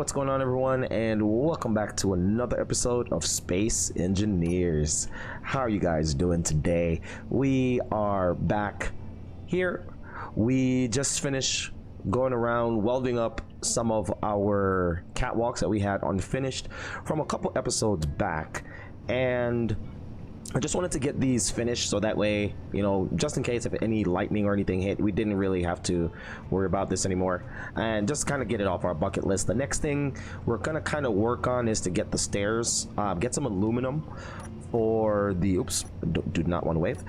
what's going on, everyone, and welcome back to another episode of Space Engineers. How are you guys doing today? We are back here. We just finished going around welding up some of our catwalks that we had unfinished from a couple episodes back, and I just wanted to get these finished so that way, you know, just in case if any lightning or anything hit, we didn't really have to worry about this anymore, and just kind of get it off our bucket list. The next thing we're gonna kind of work on is to get the stairs, get some aluminum for the do not want to wave,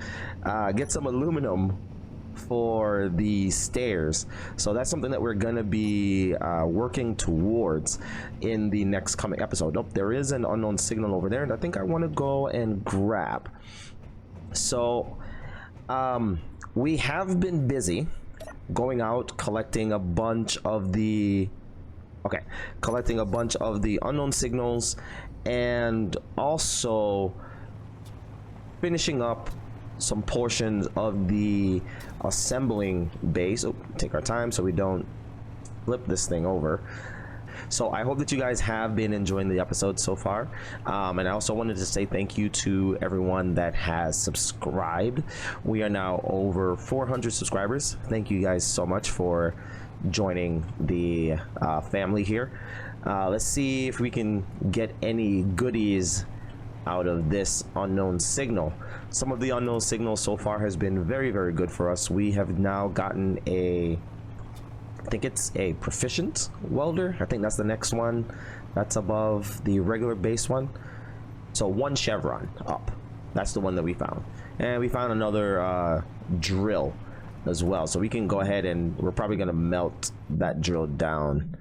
get some aluminum for the stairs. So that's something that we're gonna be working towards in the next coming episode. Oh, there is an unknown signal over there, and I think I want to go and grab. So we have been busy going out collecting a bunch of the unknown signals, and also finishing up some portions of the assembling base. Take our time so we don't flip this thing over. So I hope that you guys have been enjoying the episode so far, and I also wanted to say thank you to everyone that has subscribed. We are now over 400 subscribers. Thank you guys so much for joining the family here. Let's see if we can get any goodies out of this unknown signal. Some of the unknown signals so far has been very, very good for us. We have now gotten I think it's a proficient welder. I think that's the next one. That's above the regular base one. So 1 chevron up. That's the one that we found. And we found another drill as well. So we can go ahead and we're probably gonna melt that drill down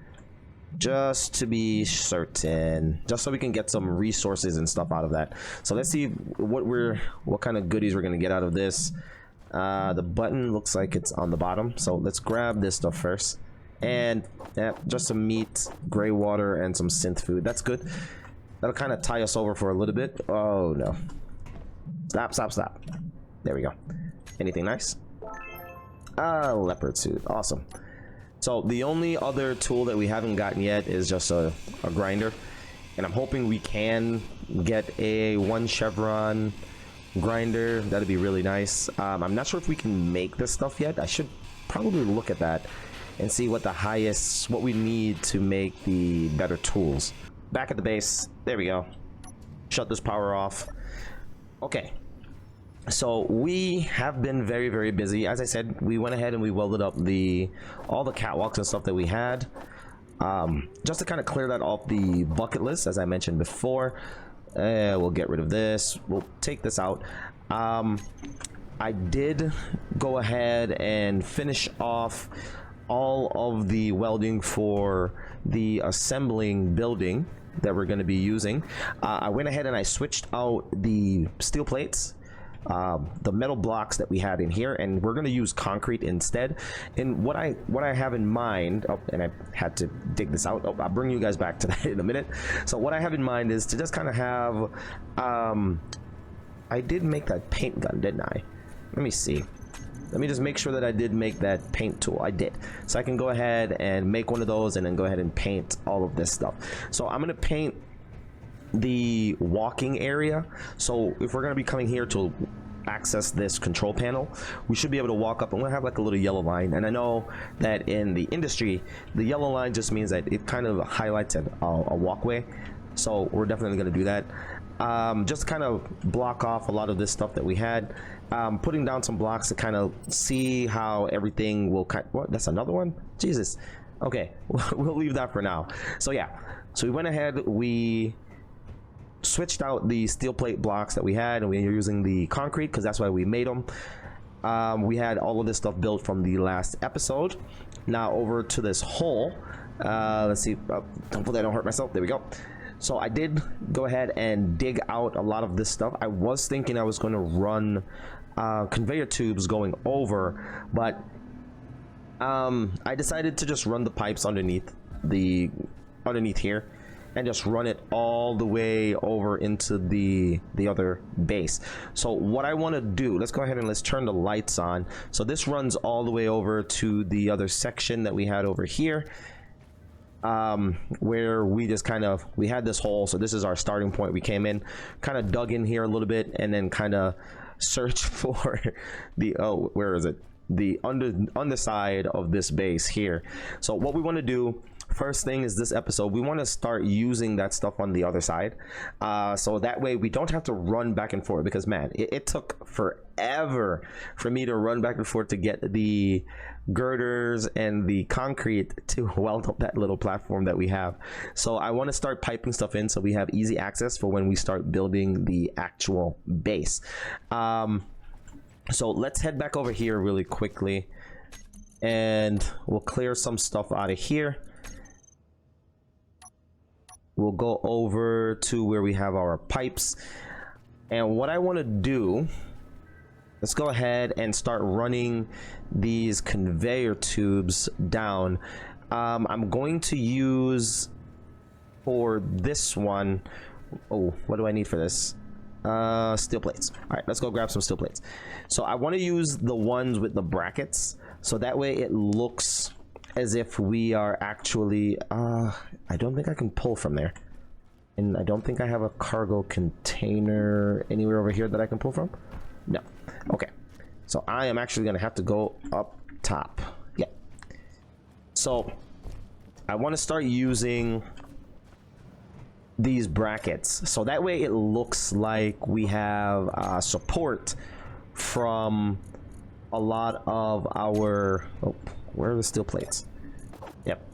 just to be certain, just so we can get some resources and stuff out of that. So let's see what kind of goodies we're gonna get out of this. The button looks like it's on the bottom, so let's grab this stuff first. And yeah, just some meat, gray water, and some synth food. That's good. That'll kind of tie us over for a little bit. Oh no, stop. There we go. Anything nice? Leopard suit. Awesome. So the only other tool that we haven't gotten yet is just a grinder, and I'm hoping we can get a 1 chevron grinder. That'd be really nice. I'm not sure if we can make this stuff yet. I should probably look at that and see what we need to make the better tools. Back at the base, there we go. Shut this power off. Okay. So we have been very, very busy. As I said, we went ahead and we welded up all the catwalks and stuff that we had, just to kind of clear that off the bucket list, as I mentioned before. We'll get rid of this. We'll take this out. I did go ahead and finish off all of the welding for the assembling building that we're going to be using. I went ahead and I switched out the steel plates, the metal blocks that we had in here, and we're going to use concrete instead. And what I have in mind, and I had to dig this out. I'll bring you guys back to that in a minute. So what I have in mind is to just kind of have, I did make that paint gun, didn't I? Let me see. Let me just make sure that I did make that paint tool. I did. So I can go ahead and make one of those and then go ahead and paint all of this stuff. So I'm going to paint the walking area. So if we're going to be coming here to access this control panel, we should be able to walk up and we'll have like a little yellow line. And I know that in the industry, the yellow line just means that it kind of highlights a walkway. So we're definitely going to do that. Just kind of block off a lot of this stuff that we had, putting down some blocks to kind of see how everything will what, that's another one. Jesus. Okay, we'll leave that for now. So yeah, so we went ahead, we switched out the steel plate blocks that we had, and we were using the concrete because that's why we made them. We had all of this stuff built from the last episode. Now over to this hole. Let's see, hopefully I don't hurt myself. There we go. So I did go ahead and dig out a lot of this stuff. I was thinking I was going to run conveyor tubes going over, but I decided to just run the pipes underneath here and just run it all the way over into the other base. So what I want to do, let's go ahead and let's turn the lights on. So this runs all the way over to the other section that we had over here. where we just we had this hole, so this is our starting point. We came in, kind of dug in here a little bit, and then kind of searched for the where is it, the underside of this base here. So what we want to do first thing is, this episode we want to start using that stuff on the other side, so that way we don't have to run back and forth, because man, it took forever for me to run back and forth to get the girders and the concrete to weld up that little platform that we have. So I want to start piping stuff in so we have easy access for when we start building the actual base. So let's head back over here really quickly, and we'll clear some stuff out of here. We'll go over to where we have our pipes, and what I want to do, let's go ahead and start running these conveyor tubes down. I'm going to use, for this one, oh, what do I need for this? Steel plates. All right, let's go grab some steel plates. So I want to use the ones with the brackets, so that way it looks as if we are actually I don't think I can pull from there, and I don't think I have a cargo container anywhere over here that I can pull from. No. Okay, so I am actually gonna have to go up top. Yeah, so I want to start using these brackets, so that way it looks like we have support from a lot of our, oh, where are the steel plates? Yep,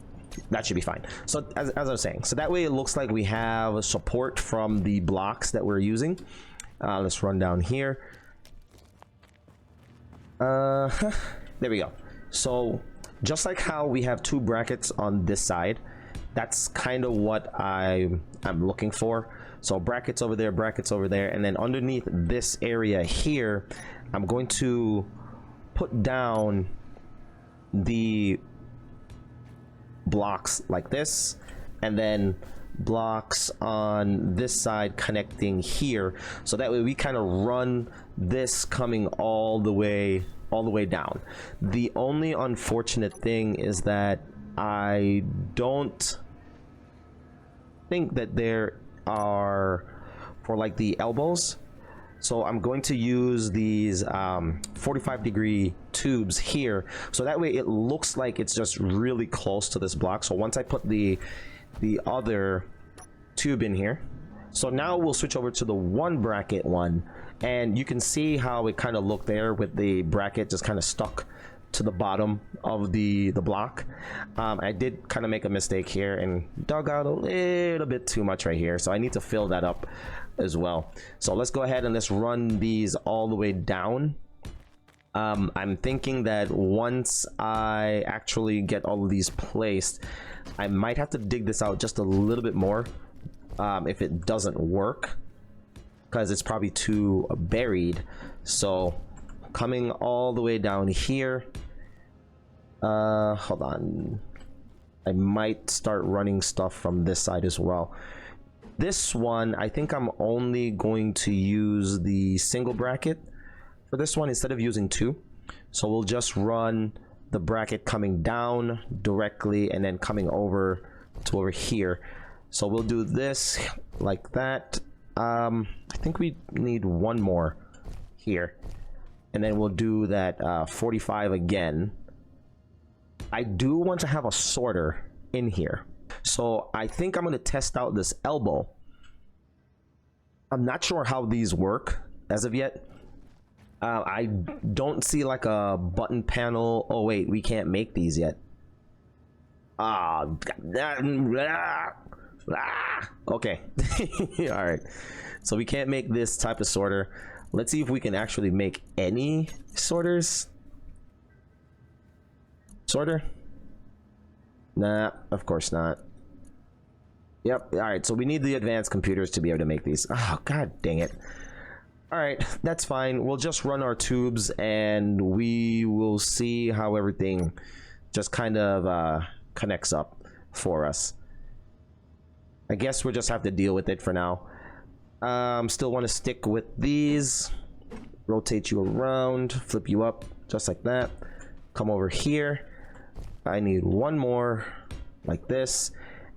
that should be fine. So as I was saying, so that way it looks like we have support from the blocks that we're using. Let's run down here. There we go. So just like how we have two brackets on this side, that's kind of what I'm looking for. So brackets over there, and then underneath this area here, I'm going to put down the blocks like this, and then blocks on this side connecting here, so that way we kind of run this coming all the way down. The only unfortunate thing is that I don't think that there are for like the elbows, so I'm going to use these 45-degree tubes here, so that way it looks like it's just really close to this block. So once I put the other tube in here, so now we'll switch over to the one bracket one, and you can see how it kind of looked there with the bracket just kind of stuck to the bottom of the block. I did kind of make a mistake here and dug out a little bit too much right here, so I need to fill that up as well. So let's go ahead and let's run these all the way down. I'm thinking that once I actually get all of these placed, I might have to dig this out just a little bit more if it doesn't work, because it's probably too buried. So coming all the way down here, hold on, I might start running stuff from this side as well. This one, I think I'm only going to use the single bracket for this one instead of using two. So we'll just run the bracket coming down directly and then coming over to over here. So we'll do this like that. I think we need one more here, and then we'll do that 45 again. I do want to have a sorter in here, so I think I'm going to test out this elbow. I'm not sure how these work as of yet. I don't see like a button panel. Oh wait, we can't make these yet. Okay. All right, so we can't make this type of sorter. Let's see if we can actually make any sorters. Sorter? Nah, of course not. Yep. All right, so we need the advanced computers to be able to make these. Oh god dang it. All right, that's fine. We'll just run our tubes and we will see how everything just kind of connects up for us. I guess we'll just have to deal with it for now. Still want to stick with these. Rotate you around, flip you up just like that. Come over here. I need one more like this,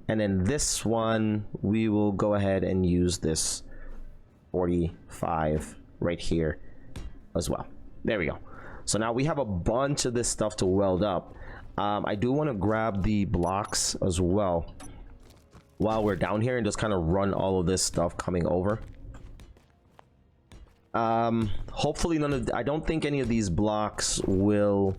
and then this one we will go ahead and use this 45 right here as well. There we go. So now we have a bunch of this stuff to weld up. I do want to grab the blocks as well while we're down here and just kind of run all of this stuff coming over. Hopefully none of, I don't think any of these blocks will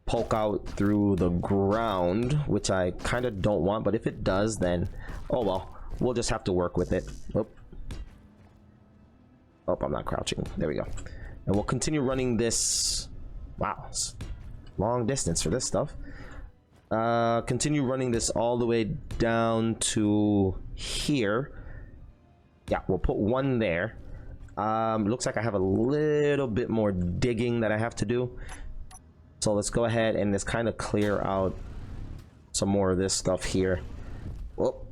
poke out through the ground, which I kind of don't want, but if it does, then oh well, we'll just have to work with it. Oh, I'm not crouching. There we go. And we'll continue running this. Wow, it's long distance for this stuff. Continue running this all the way down to here. Yeah, we'll put one there. Looks like I have a little bit more digging that I have to do. So let's go ahead and just kind of clear out some more of this stuff here. Whoop.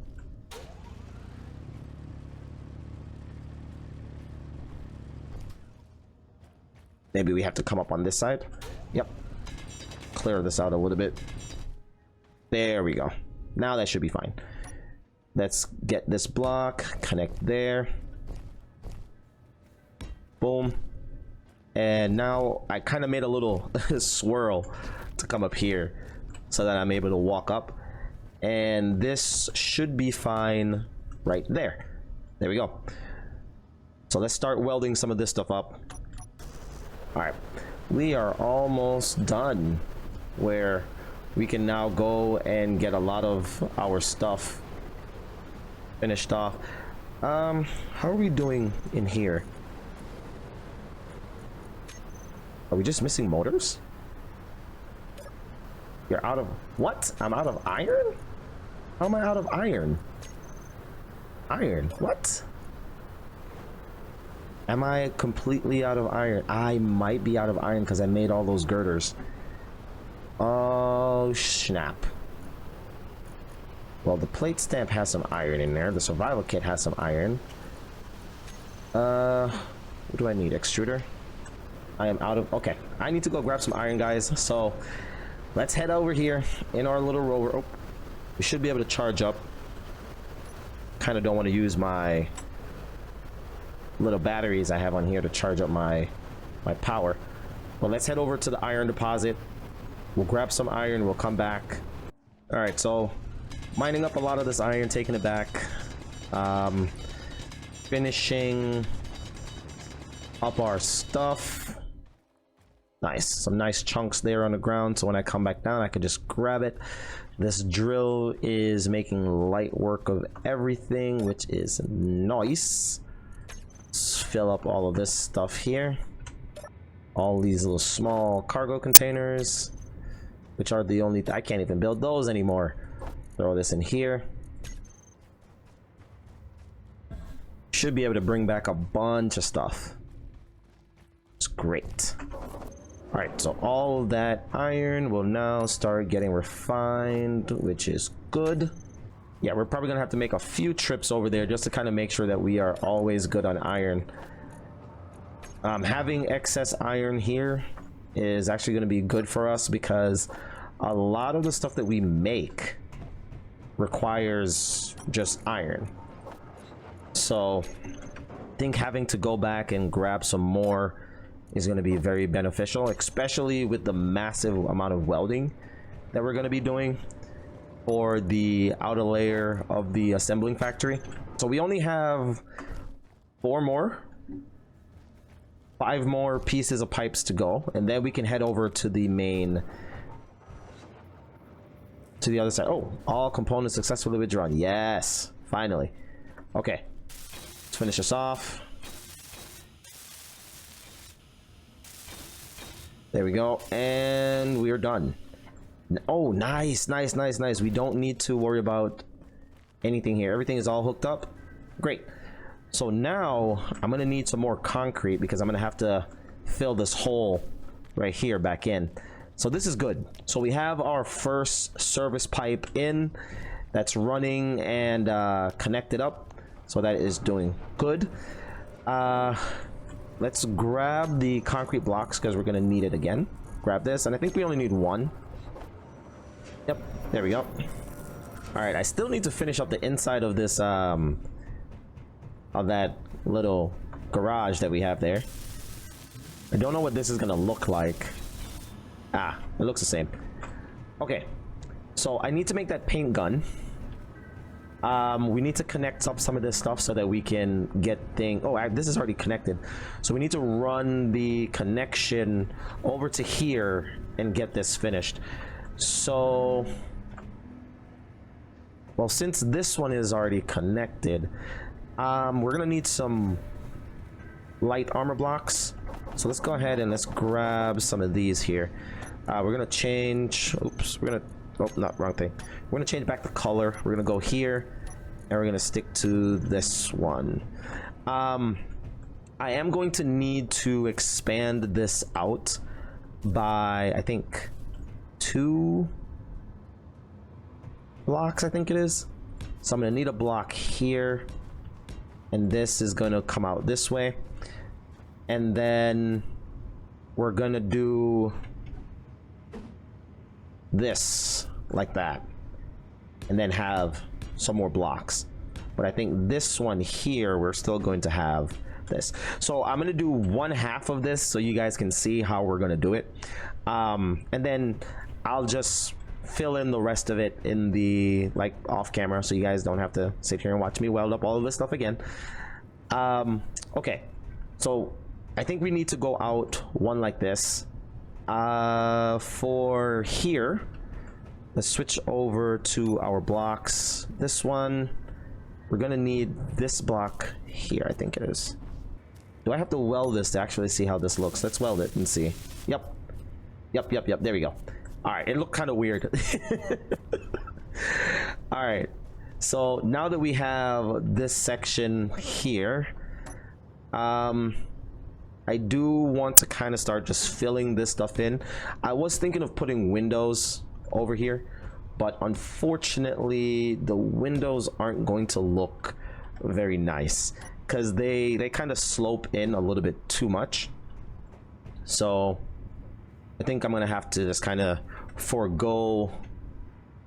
Maybe we have to come up on this side. Yep. Clear this out a little bit. There we go. Now that should be fine. Let's get this block, connect there. Boom. And now I kind of made a little swirl to come up here so that I'm able to walk up, and this should be fine right there. There we go. So let's start welding some of this stuff up. All right, we are almost done where we can now go and get a lot of our stuff finished off. How are we doing in here? Are we just missing motors? You're out of what? I'm out of iron? How am I out of iron? Iron, what? Am I completely out of iron? I might be out of iron because I made all those girders. Oh snap. Well, the plate stamp has some iron in there. The survival kit has some iron. What do I need? Extruder? I am out of, okay, I need to go grab some iron, guys. So let's head over here in our little rover. Oh, we should be able to charge up. Kind of don't want to use my little batteries I have on here to charge up my power. Well, let's head over to the iron deposit. We'll grab some iron, we'll come back. All right, so mining up a lot of this iron, taking it back, finishing up our stuff. Nice, some nice chunks there on the ground, so when I come back down I could just grab it. This drill is making light work of everything, which is nice. Let's fill up all of this stuff here, all these little small cargo containers, which are the only I can't even build those anymore. Throw this in here. Should be able to bring back a bunch of stuff. It's great. All right, so all of that iron will now start getting refined, which is good. Yeah, we're probably gonna have to make a few trips over there just to kind of make sure that we are always good on iron. Having excess iron here is actually going to be good for us because a lot of the stuff that we make requires just iron. So I think having to go back and grab some more is going to be very beneficial, especially with the massive amount of welding that we're going to be doing for the outer layer of the assembling factory. So we only have 5 more pieces of pipes to go, and then we can head over to the main, to the other side. Oh, all components successfully withdrawn. Yes, finally. Okay, let's finish this off. There we go, and we are done. Oh, nice, nice, nice, nice. We don't need to worry about anything here. Everything is all hooked up. Great. So now I'm gonna need some more concrete because I'm gonna have to fill this hole right here back in. So this is good. So we have our first service pipe in that's running and connected up. So that is doing good. Let's grab the concrete blocks because we're gonna need it again. Grab this, and I think we only need one. Yep, there we go. All right, I still need to finish up the inside of this of that little garage that we have there. I don't know what this is gonna look like. Ah, it looks the same. Okay, so I need to make that paint gun. We need to connect up some of this stuff so that we can get this is already connected, so we need to run the connection over to here and get this finished. So, well, since this one is already connected, we're gonna need some light armor blocks. So let's go ahead and let's grab some of these here. We're gonna change, not wrong thing. We're gonna change back the color. We're gonna go here and we're gonna stick to this one. I am going to need to expand this out by, I think, 2 blocks, I think it is. So I'm gonna need a block here, and this is gonna come out this way, and then we're gonna do this like that, and then have some more blocks. But I think this one here, we're still going to have this. So I'm gonna do 1/2 of this so you guys can see how we're gonna do it, and then I'll just fill in the rest of it in the off camera, so you guys don't have to sit here and watch me weld up all of this stuff again. Okay, so I think we need to go out one like this. For here, let's switch over to our blocks. This one, we're gonna need this block here, I think it is. Do I have to weld this to actually see how this looks? Let's weld it and see. Yep, there we go. All right, it looked kind of weird. All right, so now that we have this section here, I do want to kind of start just filling this stuff in. I was thinking of putting windows over here, but unfortunately the windows aren't going to look very nice because they kind of slope in a little bit too much. So I think I'm gonna have to just kind of forego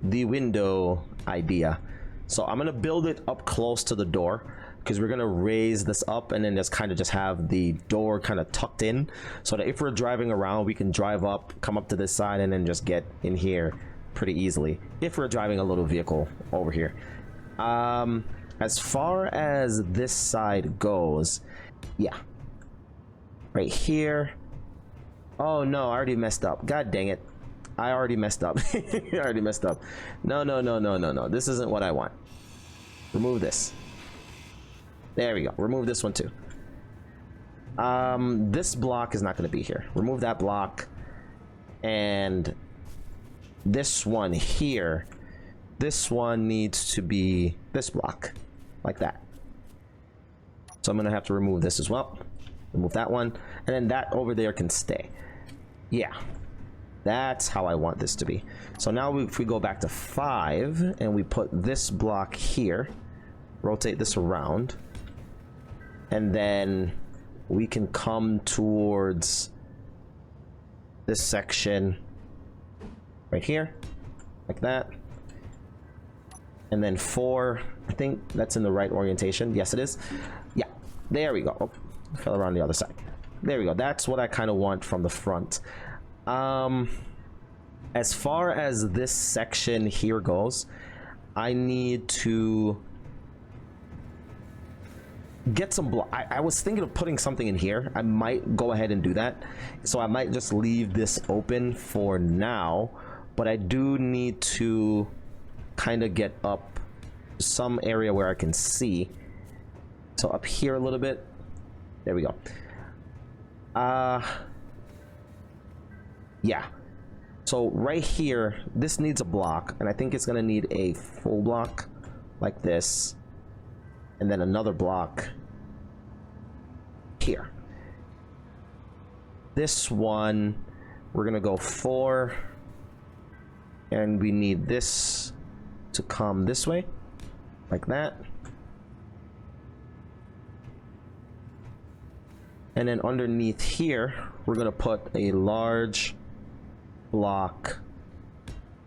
the window idea. So I'm gonna build it up close to the door, because we're gonna raise this up and then just kind of just have the door kind of tucked in, so that if we're driving around, we can drive up, come up to this side, and then just get in here pretty easily if we're driving a little vehicle over here. As far as this side goes, yeah, right here. Oh no, I already messed up. God dang it, I already messed up. I already messed up. No, this isn't what I want. Remove this. There we go. Remove this one too. This block is not going to be here. Remove that block, and this one here, this one needs to be this block, like that. So I'm going to have to remove this as well. Remove that one, and then that over there can stay. Yeah, that's how I want this to be. So now if we go back to 5 and we put this block here, rotate this around, and then we can come towards this section right here, like that. And then 4, I think that's in the right orientation. Yes, it is. Yeah, there we go. Oh, fell around the other side. There we go. That's what I kind of want from the front. As far as this section here goes, I need to get some block. I was thinking of putting something in here. I might go ahead and do that. So I might just leave this open for now, but I do need to kind of get up some area where I can see. So up here a little bit. There we go. Yeah. So right here, this needs a block, and I think it's gonna need a full block like this, and then another block here. This one, we're gonna go 4, and we need this to come this way, like that. And then underneath here, we're gonna put a large block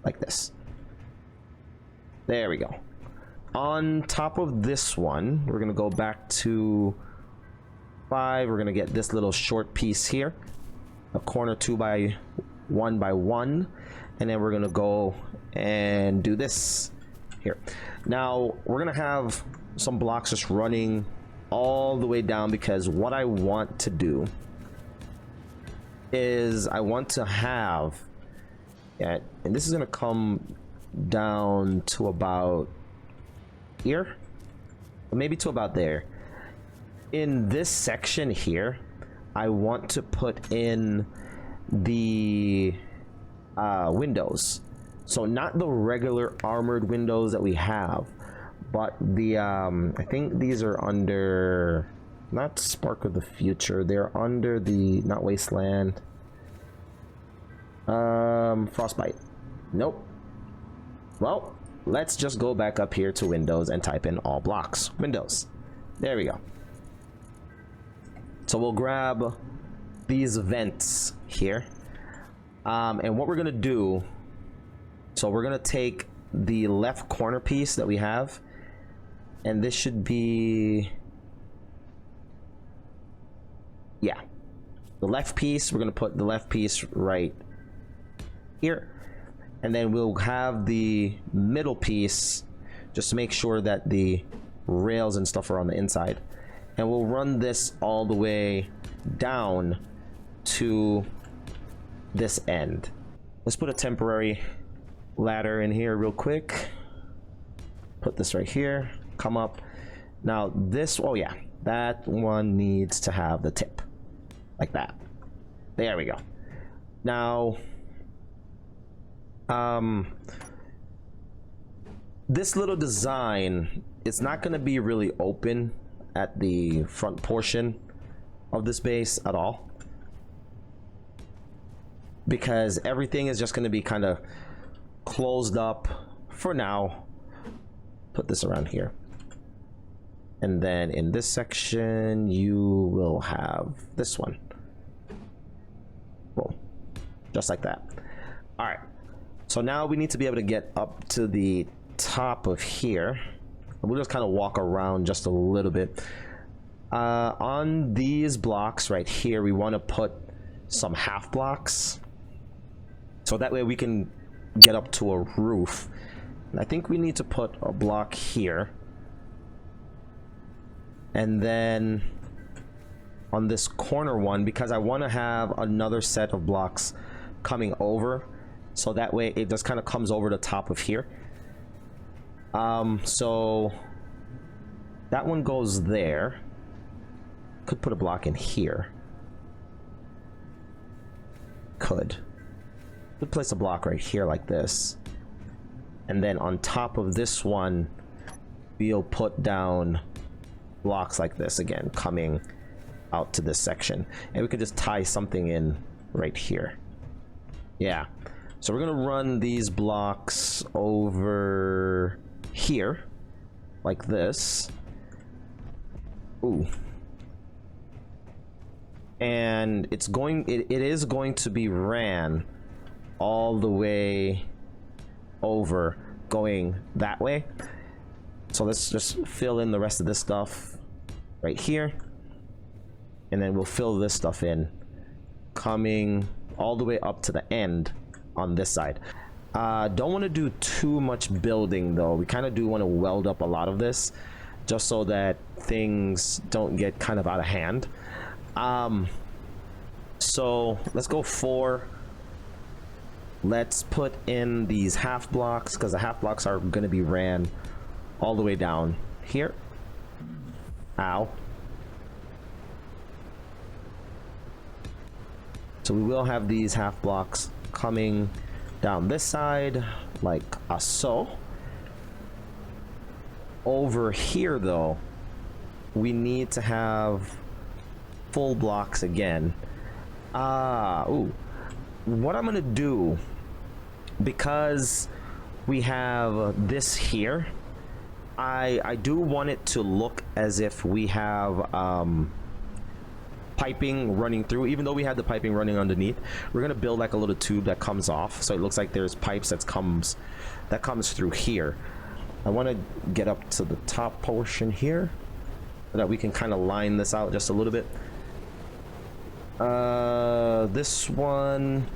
like this. There we go. On top of this one, we're gonna go back to 5. We're gonna get this little short piece here, a corner 2 by 1 by 1, and then we're gonna go and do this here. Now we're gonna have some blocks just running all the way down, because what I want to do is I want to have, yeah, and this is gonna come down to about here, maybe to about there. In this section here, I want to put in the windows. So not the regular armored windows that we have, but the I think these are under, not Spark of the Future, they're under the, not Wasteland, Frostbite. Nope. Well, let's just go back up here to Windows and type in all blocks. Windows. There we go. So we'll grab these vents here. And what we're gonna do, so we're gonna take the left corner piece that we have, and this should be, yeah, the left piece. We're gonna put the left piece right here, and then we'll have the middle piece just to make sure that the rails and stuff are on the inside, and we'll run this all the way down to this end. Let's put a temporary ladder in here real quick. Put this right here, come up. Now this, oh yeah, that one needs to have the tip like that. There we go. Now this little design, it's not going to be really open at the front portion of this base at all, because everything is just going to be kind of closed up for now. Put this around here, and then in this section you will have this one. Boom, just like that. All right, so now we need to be able to get up to the top of here. We'll just kind of walk around just a little bit. On these blocks right here, we want to put some half blocks, so that way we can get up to a roof. And I think we need to put a block here, and then on this corner one, because I want to have another set of blocks coming over, so that way it just kind of comes over the top of here. So that one goes there. Could put a block in here. Could place a block right here like this, and then on top of this one we'll put down blocks like this again, coming out to this section, and we could just tie something in right here. Yeah, so we're gonna run these blocks over here like this. Ooh. And it is going to be ran all the way over, going that way. So let's just fill in the rest of this stuff right here, and then we'll fill this stuff in coming all the way up to the end on this side. Don't want to do too much building though. We kind of do want to weld up a lot of this, just so that things don't get kind of out of hand. So let's go 4. Let's put in these half blocks, because the half blocks are going to be ran all the way down here. Ow. So we will have these half blocks coming down this side like so. Over here though, we need to have full blocks again. Ooh. What I'm gonna do, because we have this here, I do want it to look as if we have piping running through. Even though we had the piping running underneath, we're gonna build like a little tube that comes off, so it looks like there's pipes that comes through here. I want to get up to the top portion here so that we can kind of line this out just a little bit. This one,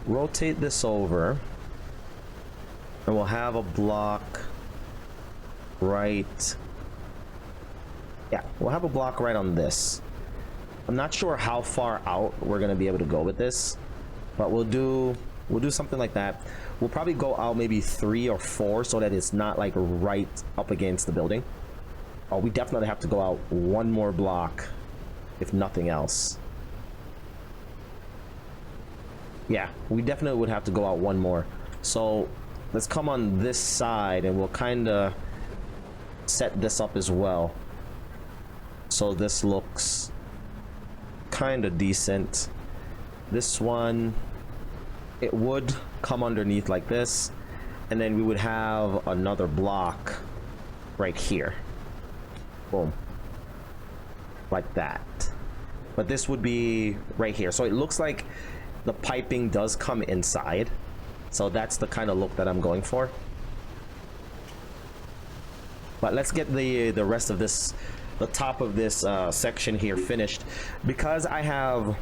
rotate this over, and we'll have a block right. Yeah, we'll have a block right on this. I'm not sure how far out we're gonna be able to go with this, but we'll do something like that. We'll probably go out maybe 3 or 4 so that it's not like right up against the building. Oh, we definitely have to go out 1 more block, if nothing else. Yeah, we definitely would have to go out 1 more. So let's come on this side and we'll kind of set this up as well. So this looks kind of decent. This one, it would come underneath like this, and then we would have another block right here. Boom. Like that. But this would be right here. So it looks like the piping does come inside. So that's the kind of look that I'm going for. But let's get the rest of this, the top of this section here finished. Because I have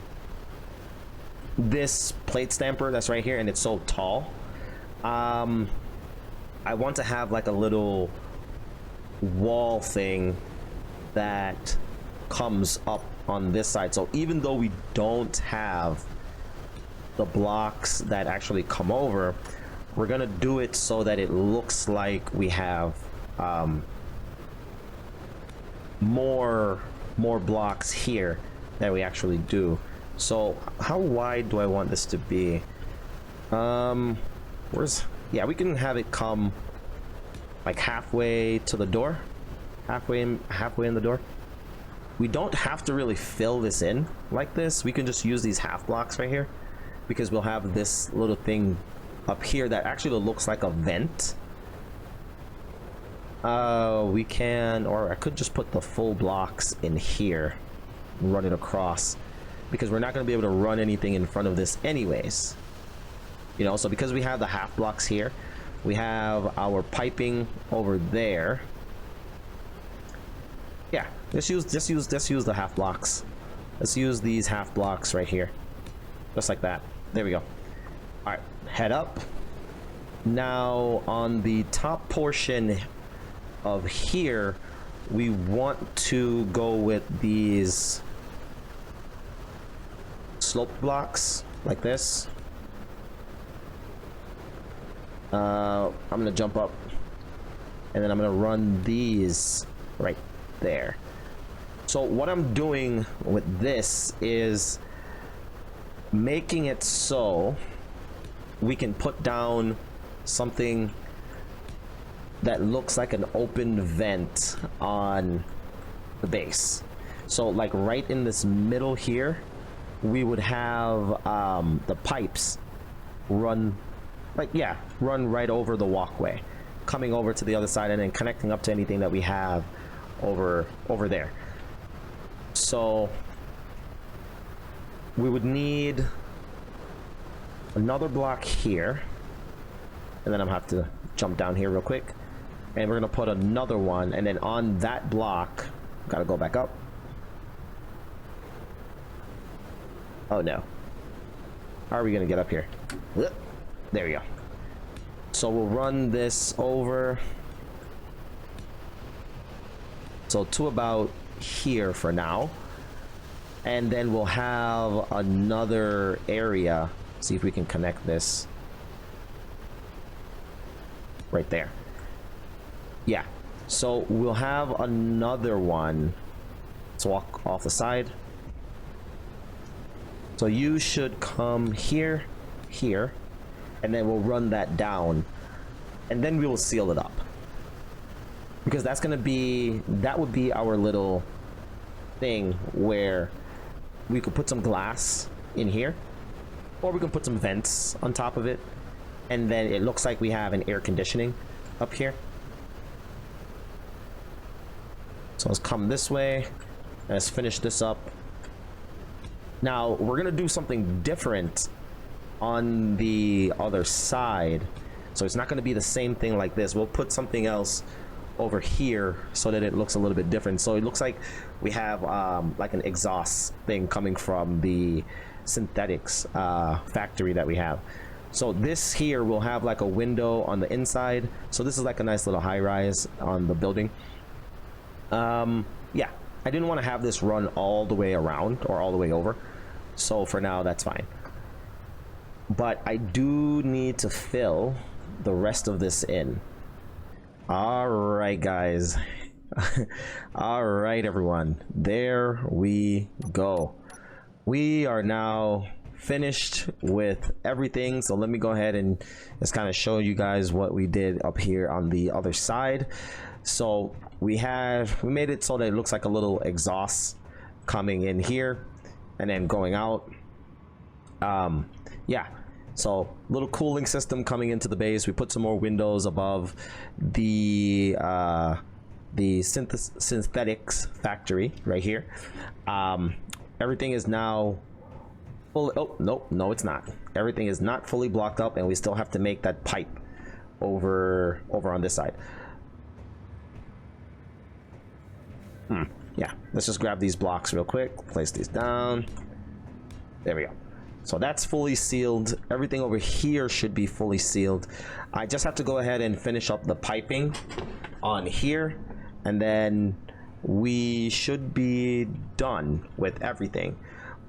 this plate stamper that's right here and it's so tall, I want to have like a little wall thing that comes up on this side. So even though we don't have the blocks that actually come over, we're gonna do it so that it looks like we have more blocks here than we actually do. So how wide do I want this to be? Yeah, we can have it come like halfway to the door, halfway in the door. We don't have to really fill this in like this. We can just use these half blocks right here, because we'll have this little thing up here that actually looks like a vent. We can, or I could just put the full blocks in here and run it across, because we're not going to be able to run anything in front of this anyways, you know. So because we have the half blocks here, we have our piping over there. Yeah, just use the half blocks. Let's use these half blocks right here, just like that. There we go. All right, head up. Now on the top portion of here, we want to go with these slope blocks like this. I'm gonna jump up and then I'm gonna run these right there. So what I'm doing with this is making it so we can put down something that looks like an open vent on the base. So like right in this middle here, we would have the pipes run right over the walkway, coming over to the other side and then connecting up to anything that we have over there. So we would need another block here, and then I'm gonna have to jump down here real quick, and we're gonna put another one, and then on that block, gotta go back up. Oh no, how are we gonna get up here? There we go. So we'll run this over, so to about here for now, and then we'll have another area. See if we can connect this right there. Yeah, so we'll have another one. Let's walk off the side. So you should come here, and then we'll run that down, and then we will seal it up, because that would be our little thing where we could put some glass in here, or we can put some vents on top of it, and then it looks like we have an air conditioning up here. So let's come this way and let's finish this up. Now we're gonna do something different on the other side. So it's not going to be the same thing like this. We'll put something else over here so that it looks a little bit different. So it looks like we have like an exhaust thing coming from the synthetics factory that we have. So this here will have like a window on the inside. So this is like a nice little high rise on the building. Yeah, I didn't want to have this run all the way around or all the way over. So for now, that's fine. But I do need to fill the rest of this in. All right, guys. All right, everyone. There we go. We are now finished with everything. So let me go ahead and just kind of show you guys what we did up here on the other side. So we made it so that it looks like a little exhaust coming in here and then going out. Yeah, so little cooling system coming into the base. We put some more windows above the synthetics factory right here. Everything is now full. Oh no, it's not. Everything is not fully blocked up, and we still have to make that pipe over on this side. Yeah, let's just grab these blocks real quick, place these down. There we go. So that's fully sealed. Everything over here should be fully sealed. I just have to go ahead and finish up the piping on here, and then we should be done with everything.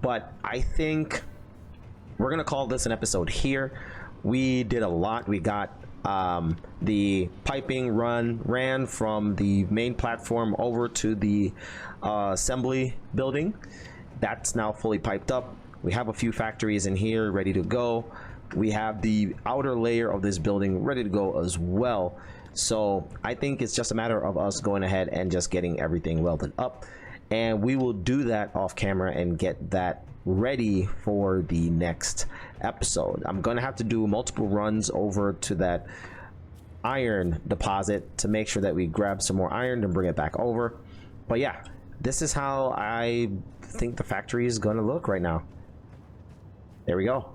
But I think we're gonna call this an episode here. We did a lot. We got the piping ran from the main platform over to the assembly building. That's now fully piped up. We have a few factories in here ready to go. We have the outer layer of this building ready to go as well. So I think it's just a matter of us going ahead and just getting everything welded up, and we will do that off camera and get that ready for the next episode. I'm gonna have to do multiple runs over to that iron deposit to make sure that we grab some more iron and bring it back over. But yeah, this is how I think the factory is gonna look right now. There we go.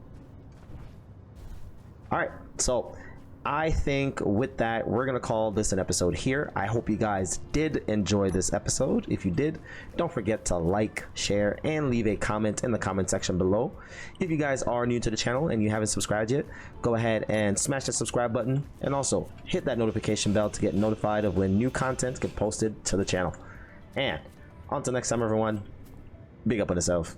All right, so I think with that, we're gonna call this an episode here. I hope you guys did enjoy this episode. If you did, don't forget to like, share, and leave a comment in the comment section below. If you guys are new to the channel and you haven't subscribed yet, go ahead and smash that subscribe button, and also hit that notification bell to get notified of when new content get posted to the channel. And until next time, everyone, big up on yourself.